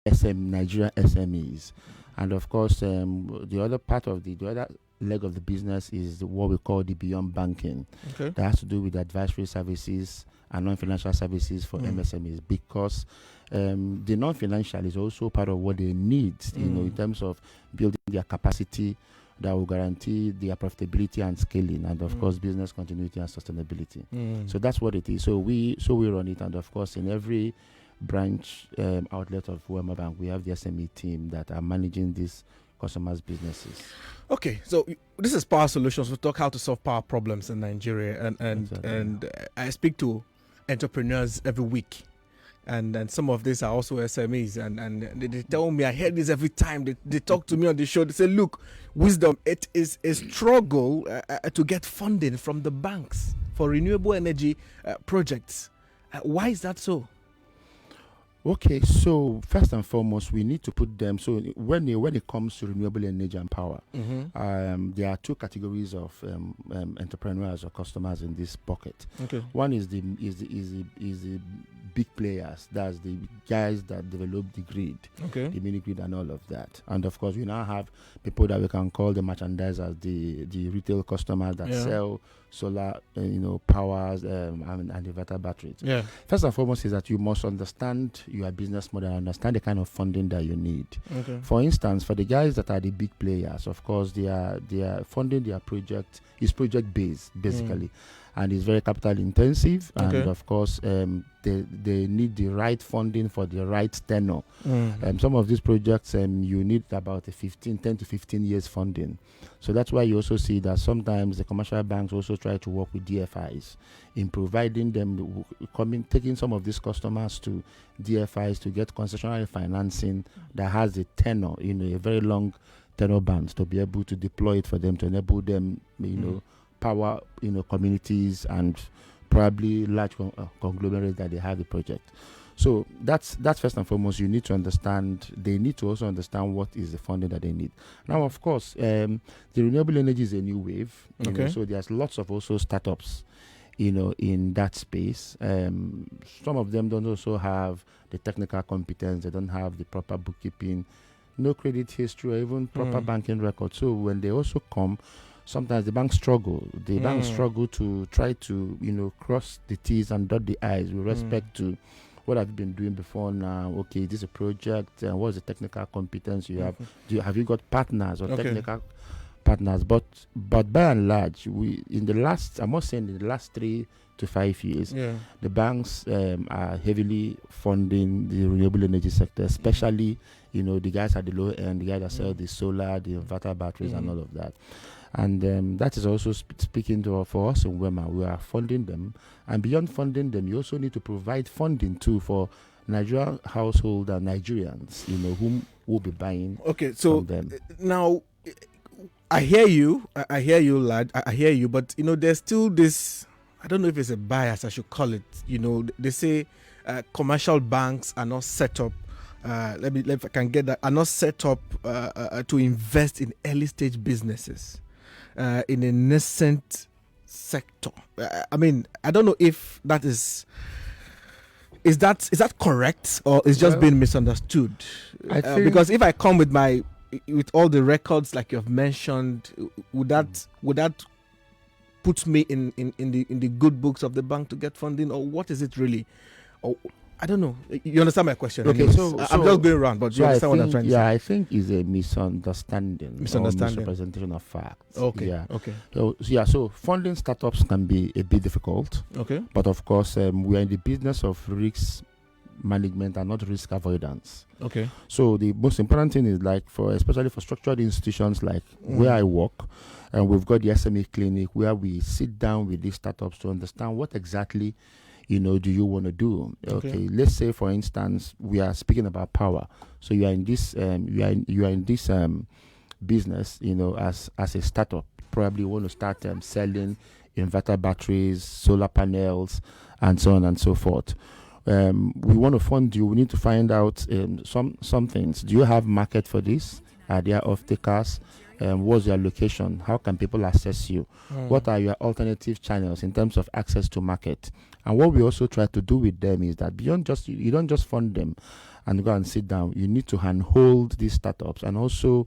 Nigerian SMEs, and of course, the other part of the other leg of the business is what we call the beyond banking. Okay. That has to do with advisory services and non-financial services for MSMEs, because the non-financial is also part of what they need, in terms of building their capacity that will guarantee their profitability and scaling, and of course business continuity and sustainability. So that's what it is. So we run it, and of course in every branch outlet of Wema Bank, we have the SME team that are managing these customers' businesses. Okay, so this is Power Solutions. We talk how to solve power problems in Nigeria, and I speak to entrepreneurs every week, and some of these are also SMEs, and they tell me, I hear this every time they talk to me on the show. They say, look, Wisdom, it is a struggle to get funding from the banks for renewable energy projects. Why is that so? Okay, so first and foremost, we need to put them. So when it comes to renewable energy and power, there are two categories of entrepreneurs or customers in this bucket. Okay. One is the big players. That's the guys that develop the grid, the mini grid, and all of that. And of course, we now have people that we can call the merchandisers, the retail customers that sell solar, powers and inverter batteries. Yeah. First and foremost is that you must understand your business model, understand the kind of funding that you need. Okay. For instance, for the guys that are the big players, of course, they are funding their project is project based basically, and it's very capital intensive, and of course, they need the right funding for the right tenure. Some of these projects, you need about 10 to 15 years funding. So that's why you also see that sometimes the commercial banks also try to work with DFIs in providing them, taking some of these customers to DFIs to get concessionary financing that has a tenure, a very long tenure band, to be able to deploy it for them, to enable them, power, communities and probably large conglomerates that they have the project. So that's first and foremost. You need to understand. They need to also understand what is the funding that they need. Now, of course, the renewable energy is a new wave. So there's lots of also startups, in that space. Some of them don't also have the technical competence. They don't have the proper bookkeeping, no credit history, or even proper banking record. So when they also come, sometimes the banks struggle. The banks struggle to try to, cross the T's and dot the I's with respect to what I've been doing before now. Okay, this is a project. What's the technical competence you have? Have you got partners or technical partners? But by and large, in the last 3 to 5 years, the banks are heavily funding the renewable energy sector, especially the guys at the low end, the guys that sell the solar, the inverter batteries, and all of that. And that is also speaking for us in Wema. We are funding them, and beyond funding them, you also need to provide funding too for Nigerian household and Nigerians, whom will be buying. Okay, so from them. Now, I hear you, lad. I hear you, but there's still this. I don't know if it's a bias I should call it. They say commercial banks are not set up. Let me if I can get that. Are not set up to invest in early stage businesses. In a nascent sector. I don't know if that is that correct, or is just being misunderstood? Because if I come with all the records like you've mentioned, would that put me in the good books of the bank to get funding, or what is it really? Or I don't know. You understand my question? Okay, so I'm just going around, but you understand what I'm trying to say? Yeah, I think it's a misunderstanding. Misrepresentation of facts. Okay. Yeah. Okay. So funding startups can be a bit difficult. Okay. But of course, we are in the business of risk management and not risk avoidance. Okay. So the most important thing is especially for structured institutions like where I work, and we've got the SME clinic where we sit down with these startups to understand what exactly do you want to do? Okay. Let's say, for instance, we are speaking about power. So you are in this, business, as a startup. Probably want to start selling inverter batteries, solar panels, and so on and so forth. We want to fund you. We need to find out some things. Do you have market for this? Are there off-takers? What's your location? How can people access you? What are your alternative channels in terms of access to market? And what we also try to do with them is that you don't just fund them and go and sit down. You need to handhold these startups and also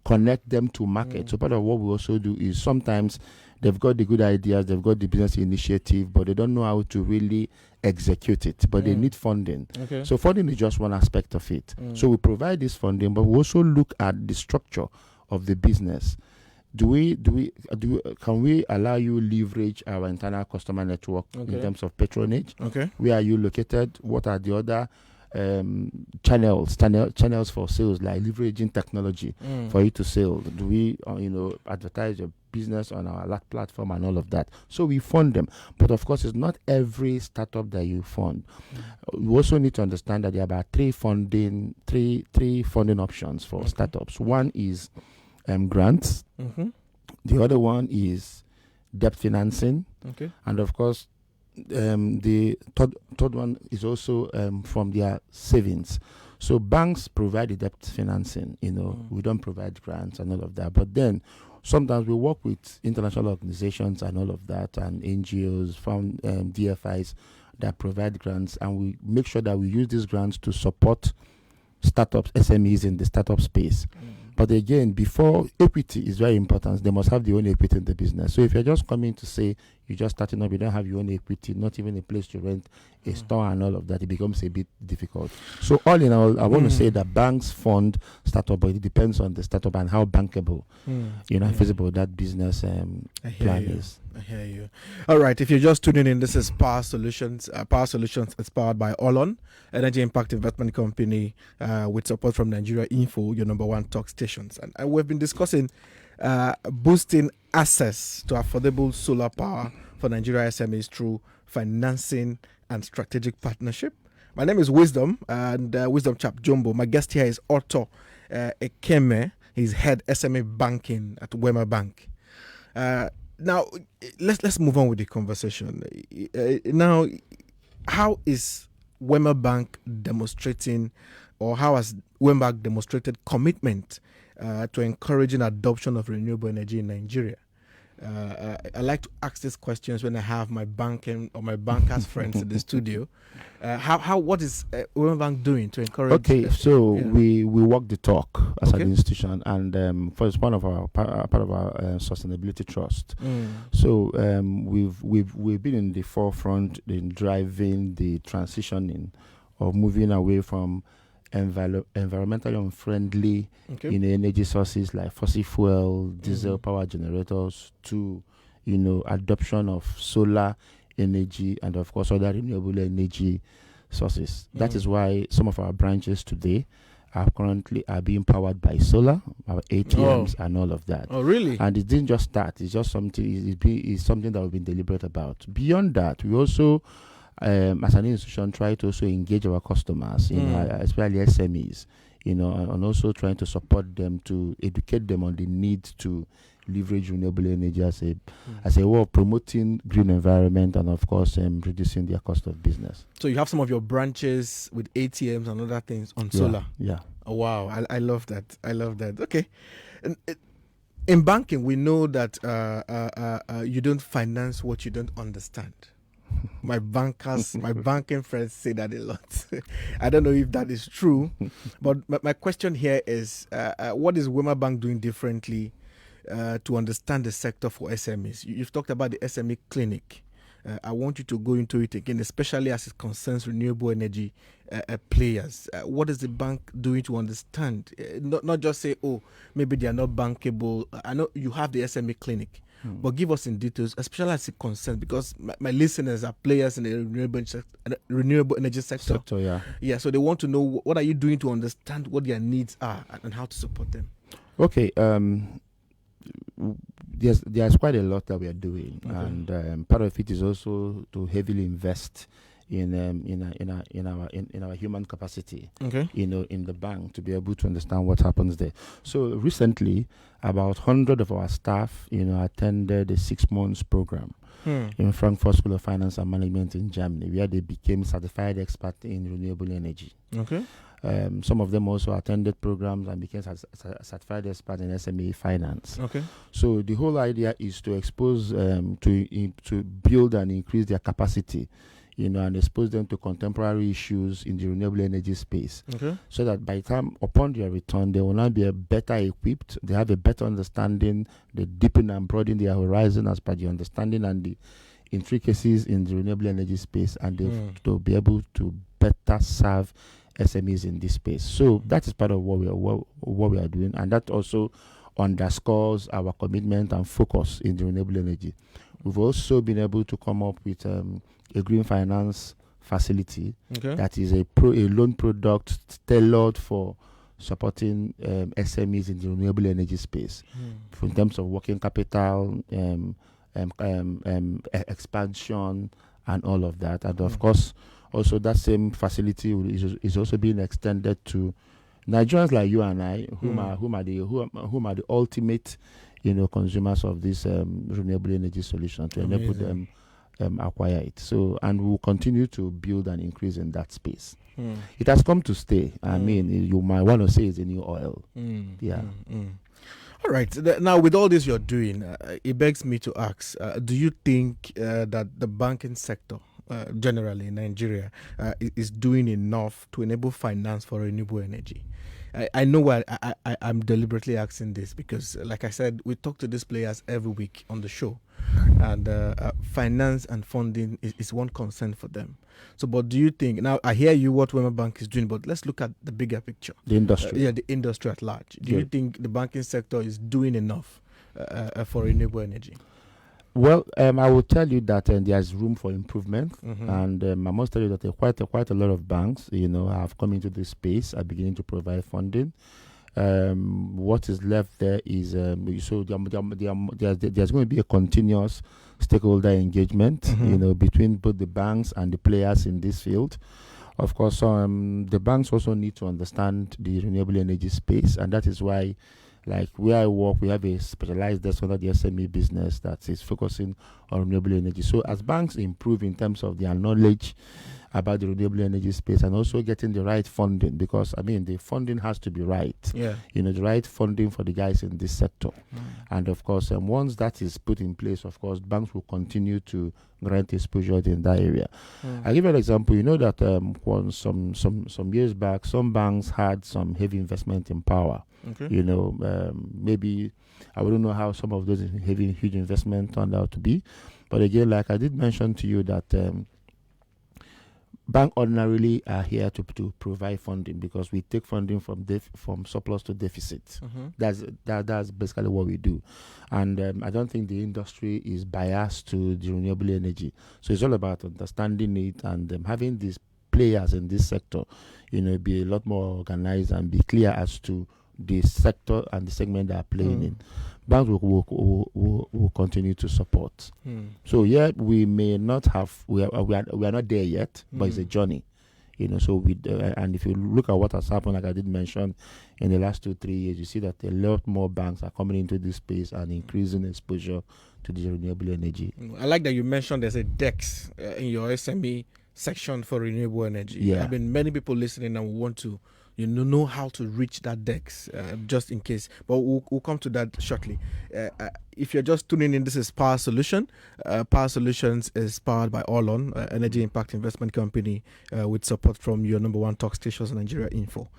connect them to market. So part of what we also do is sometimes they've got the good ideas, they've got the business initiative, but they don't know how to really execute it. But they need funding. Okay. So funding is just one aspect of it. So we provide this funding, but we also look at the structure of the business. Can we allow you leverage our internal customer network in terms of patronage? Okay. Where are you located? What are the other channels for sales, like leveraging technology for you to sell? Do we advertise your business on our platform and all of that? So we fund them, but of course it's not every startup that you fund. You also need to understand that there are about three funding options for startups. One is grants. The other one is debt financing. And of course the third one is also from their savings. So banks provide the debt financing, we don't provide grants and all of that. But then sometimes we work with international organizations and all of that, and NGOs, DFIs that provide grants, and we make sure that we use these grants to support startups, SMEs in the startup space. But again, before, equity is very important. They must have their own equity in the business. So if you're just coming to say you're just starting up, you don't have your own equity, not even a place to rent a store and all of that, it becomes a bit difficult. So all in all, I want to say that banks fund startup, but it depends on the startup and how bankable, feasible that business plan is. I hear you. All right. If you're just tuning in, this is Power Solutions. Power Solutions is powered by Olon, Energy Impact Investment Company, with support from Nigeria Info, your number one talk stations. And we've been discussing boosting access to affordable solar power for Nigeria SMEs through financing and strategic partnership. My name is Wisdom, and Wisdom Chapp-Jumbo. My guest here is Otto Nkemeh. He's head SME banking at Wema Bank. Now, let's move on with the conversation. Now, how is Wema Bank demonstrating, or how has Wema Bank demonstrated commitment to encouraging adoption of renewable energy in Nigeria? I like to ask these questions when I have my banking or my bankers friends in the studio. What is Wema Bank doing to encourage? Okay, so we walk the talk as an institution, and first part of our sustainability trust. So we've been in the forefront in driving the transitioning of moving away from environmentally unfriendly energy sources like fossil fuel, diesel power generators, to adoption of solar energy and of course other renewable energy sources. That is why some of our branches today are being powered by solar, our ATMs and all of that. Oh, really? And it didn't just start. It's just something. It's something that we've been deliberate about. Beyond that, we also, as an institution, try to also engage our customers, especially SMEs, and also trying to support them, to educate them on the need to leverage renewable energy as a way of promoting green environment and of course reducing their cost of business. So you have some of your branches with ATMs and other things on solar. Yeah. Oh, wow. I love that. Okay. In banking, we know that you don't finance what you don't understand. My banking friends say that a lot. I don't know if that is true, but my question here is, what is Wema Bank doing differently to understand the sector for SMEs? You've talked about the SME clinic. I want you to go into it again, especially as it concerns renewable energy players. What is the bank doing to understand? Not just say, maybe they are not bankable. I know you have the SME clinic, but give us in details, especially as it concerns, because my listeners are players in the renewable energy sector. Yeah, so they want to know, what are you doing to understand what their needs are and how to support them? Okay. There's quite a lot that we are doing, and part of it is also to heavily invest in our human capacity, in the bank, to be able to understand what happens there. So recently, about 100 of our staff, attended a 6 months program in Frankfurt School of Finance and Management in Germany, where they became certified experts in renewable energy. Some of them also attended programs and became certified experts in SME finance. So the whole idea is to expose, to build and increase their capacity, and expose them to contemporary issues in the renewable energy space. Okay. So that by the time upon their return, they will now be better equipped. They have a better understanding. They deepen and broaden their horizon as per the understanding and the intricacies in the renewable energy space, and they'll be able to better serve SMEs in this space. So that is part of what we are doing, and that also underscores our commitment and focus in the renewable energy. We've also been able to come up with a green finance facility that is a loan product tailored for supporting SMEs in the renewable energy space, in terms of working capital, expansion, and all of that. And of course, also that same facility is also being extended to Nigerians like you and I, whom are the ultimate, consumers of this renewable energy solution, to enable them acquire it. So, and we will continue to build and increase in that space. It has come to stay. I mean, you might want to say it's a new oil. All right. Now, with all this you're doing, it begs me to ask, do you think that the banking sector generally in Nigeria is doing enough to enable finance for renewable energy? I know why I'm deliberately asking this, because, like I said, we talk to these players every week on the show, and finance and funding is one concern for them. So, but do you think, now I hear you what Wema Bank is doing, but let's look at the bigger picture. The industry. The industry at large. Do you think the banking sector is doing enough for renewable energy? Well, I will tell you that there's room for improvement, and I must tell you that quite a lot of banks, have come into this space, are beginning to provide funding. What is left there is so there's going to be a continuous stakeholder engagement, between both the banks and the players in this field. Of course, the banks also need to understand the renewable energy space, and that is why, like where I work, we have a specialized desk under the SME business that is focusing on renewable energy. So as banks improve in terms of their knowledge about the renewable energy space, and also getting the right funding, because the funding has to be right. The right funding for the guys in this sector. And of course, once that is put in place, of course, banks will continue to grant exposure in that area. I'll give you an example. You know that some years back, some banks had some heavy investment in power. Maybe I wouldn't know how some of those huge investment turned out to be, but again, like I did mention to you, that bank ordinarily are here to provide funding, because we take funding from surplus to deficit. That's basically what we do, and I don't think the industry is biased to the renewable energy. So it's all about understanding it, and having these players in this sector, be a lot more organized and be clear as to the sector and the segment they are playing in. Banks will continue to support. So we may not have, we are not there yet, but it's a journey. So and if you look at what has happened, like I did mention, in the last 2-3 years, you see that a lot more banks are coming into this space and increasing exposure to the renewable energy. I like that you mentioned there's a DEX in your SME section for renewable energy. Many people listening and want to know how to reach that DEX, just in case. But we'll come to that shortly. If you're just tuning in, this is Power Solution. Power Solutions is powered by Allon, Energy Impact Investment Company, with support from your number one talk stations, Nigeria Info.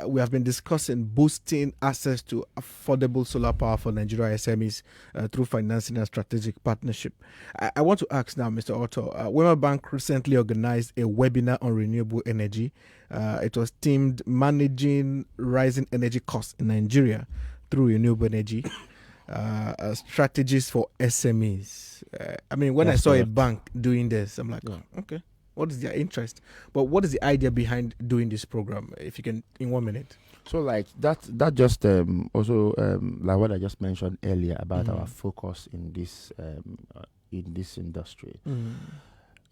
We have been discussing boosting access to affordable solar power for Nigeria SMEs through financing and strategic partnership. I want to ask now, Mr. Otto, Wema Bank recently organized a webinar on renewable energy. It was themed Managing Rising Energy Costs in Nigeria through Renewable Energy, Strategies for SMEs. When I saw a bank doing this, I'm like, okay. What is their interest? But what is the idea behind doing this program? If you can, in 1 minute. So like that just also like what I just mentioned earlier about our focus in this industry.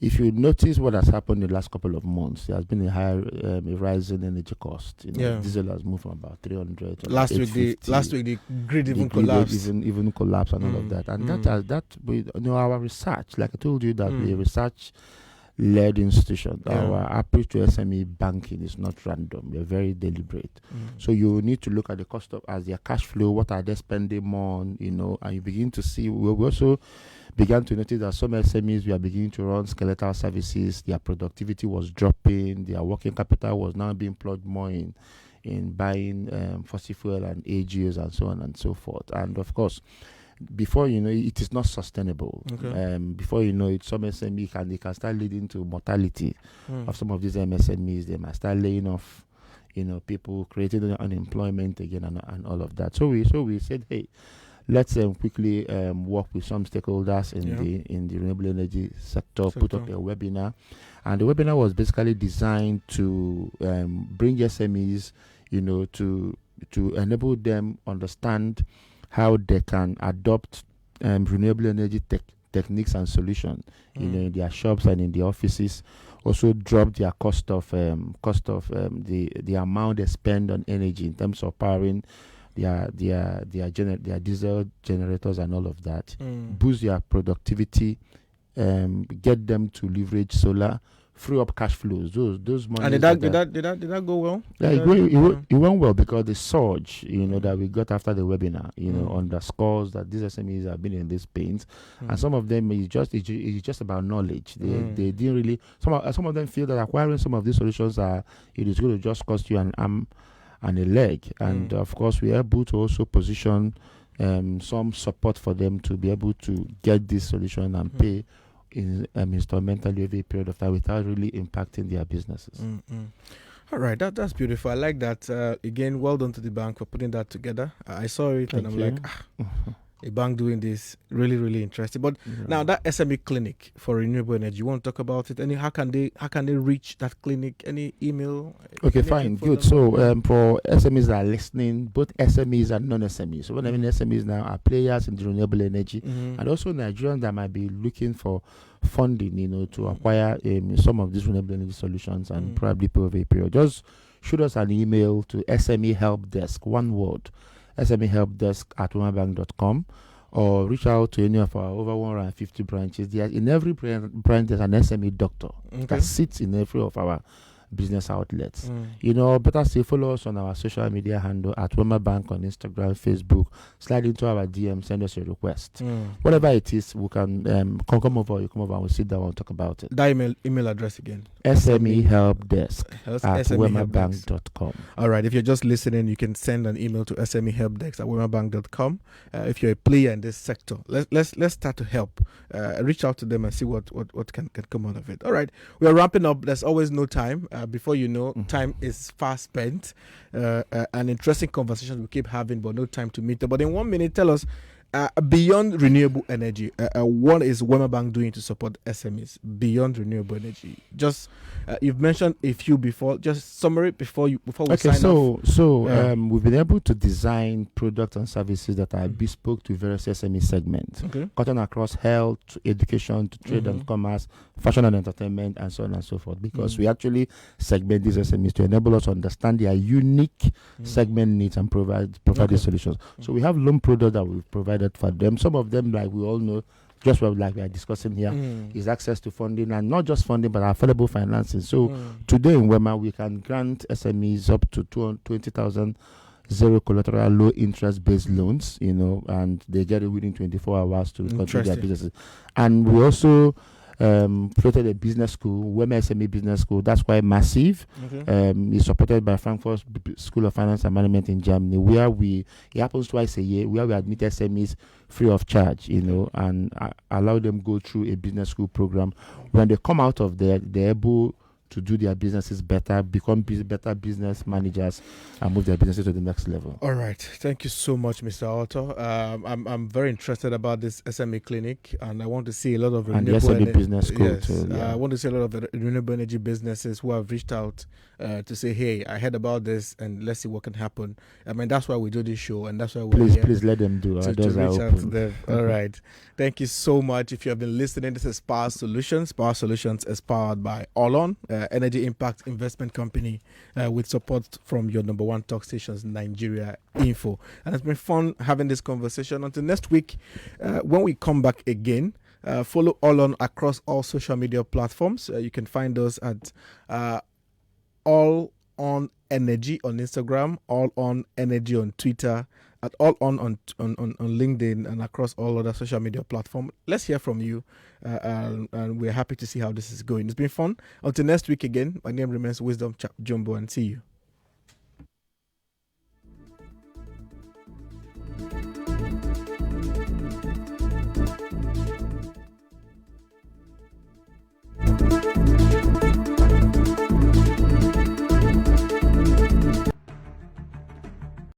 If you notice what has happened in the last couple of months, there has been a rise in energy cost. Diesel has moved from about 300 to last week. The grid even collapsed. Even collapsed and all of that. And our research, like I told you, that the research-led institution, our approach to SME banking is not random. We're very deliberate. So you need to look at the cost of as their cash flow. What are they spending more on? And you begin to see. We also began to notice that some SMEs were beginning to run skeletal services. Their productivity was dropping. Their working capital was now being plugged more in buying fossil fuel and AGOs and so on and so forth. And of course, before you know it is not sustainable. Before you know it, some SME can start leading to mortality of some of these MSMEs. They might start laying off, people, creating unemployment again and all of that. So we said, hey, let's quickly work with some stakeholders in the renewable energy sector, put up a webinar. And the webinar was basically designed to bring SMEs, to enable them understand how they can adopt renewable energy techniques and solutions, in their shops and in the offices. Also drop their cost of the amount they spend on energy in terms of powering their diesel generators and all of that. Boost their productivity, get them to leverage solar, free up cash flows. Those money. And did that go well? Yeah, it went well because the surge, that we got after the webinar, underscores that these SMEs have been in this pains, and some of them it's just about knowledge. They didn't really. Some of them feel that acquiring some of these solutions it is going to just cost you an arm and a leg, and of course we are able to also position some support for them to be able to get this solution and pay in instrumentally over a period of time without really impacting their businesses. All right, that's beautiful. I like that. Again, well done to the bank for putting that together. I saw it and I'm like, a bank doing this, really, really interesting. But now that SME clinic for renewable energy, you want to talk about it? How can they reach that clinic? Any email? Okay, fine, good. So for SMEs that are listening, both SMEs and non-SMEs. So what I mean SMEs now are players in the renewable energy, and also Nigerians that might be looking for funding, to acquire some of these renewable energy solutions and probably pay over a period. Just shoot us an email to SME Help Desk, one word, SMEHelpDesk@wemabank.com, or reach out to any of our over 150 branches. In every branch, there's an SME doctor that sits in every of our business outlets. Better still follow us on our social media handle at Wema Bank on Instagram, Facebook. Slide into our DM, send us a request. Whatever it is, we can come over. You come over and we'll sit down and talk about it. That email address again. SMEHelpDesk@wemabank.com. All right. If you're just listening, you can send an email to SMEHelpDesk@wemabank.com. If you're a player in this sector, let's start to help. Reach out to them and see what can come out of it. All right. We are wrapping up. There's always no time. Before you know, time is fast spent. An interesting conversation we keep having, but no time to meet up. But in 1 minute, tell us, beyond renewable energy, what is Wema Bank doing to support SMEs beyond renewable energy? Just you've mentioned a few before. Just summary before we sign off. So we've been able to design products and services that are bespoke to various SME segments, cutting across health, to education, to trade and commerce, fashion and entertainment, and so on and so forth. Because we actually segment these SMEs to enable us to understand their unique segment needs and provide these solutions. So we have loan products that we've provided for them. Some of them, like we all know, just like we are discussing here, is access to funding, and not just funding but affordable financing. So today in Wema, we can grant SMEs up to 20,000 zero collateral, low interest based loans, and they get it within 24 hours to continue their businesses. And we also created a business school, Wema SME Business School. That's quite massive. It's supported by Frankfurt School of Finance and Management in Germany, where it happens twice a year, where we admit SMEs free of charge, and allow them go through a business school program. When they come out of there, they're able to do their businesses better, become better business managers, and move their businesses to the next level. All right. Thank you so much, Mr. Otto. I'm very interested about this SME clinic, and I want to see a lot of renewable energy business school too. I want to see a lot of renewable energy businesses who have reached out to say, hey, I heard about this, and let's see what can happen. I mean, that's why we do this show, and that's why please let them do. To reach out to them. All right. Thank you so much. If you have been listening, this is Power Solutions. Power Solutions is powered by Olon, Energy Impact Investment Company, with support from your number one talk stations, Nigeria Info. And it's been fun having this conversation. Until next week, when we come back again, follow Olon across all social media platforms. You can find us at All On Energy on Instagram, All On Energy on Twitter, at all on LinkedIn and across all other social media platforms. Let's hear from you, and we're happy to see how this is going. It's been fun. Until next week again, my name remains Wisdom Chapp-Jumbo, and see you.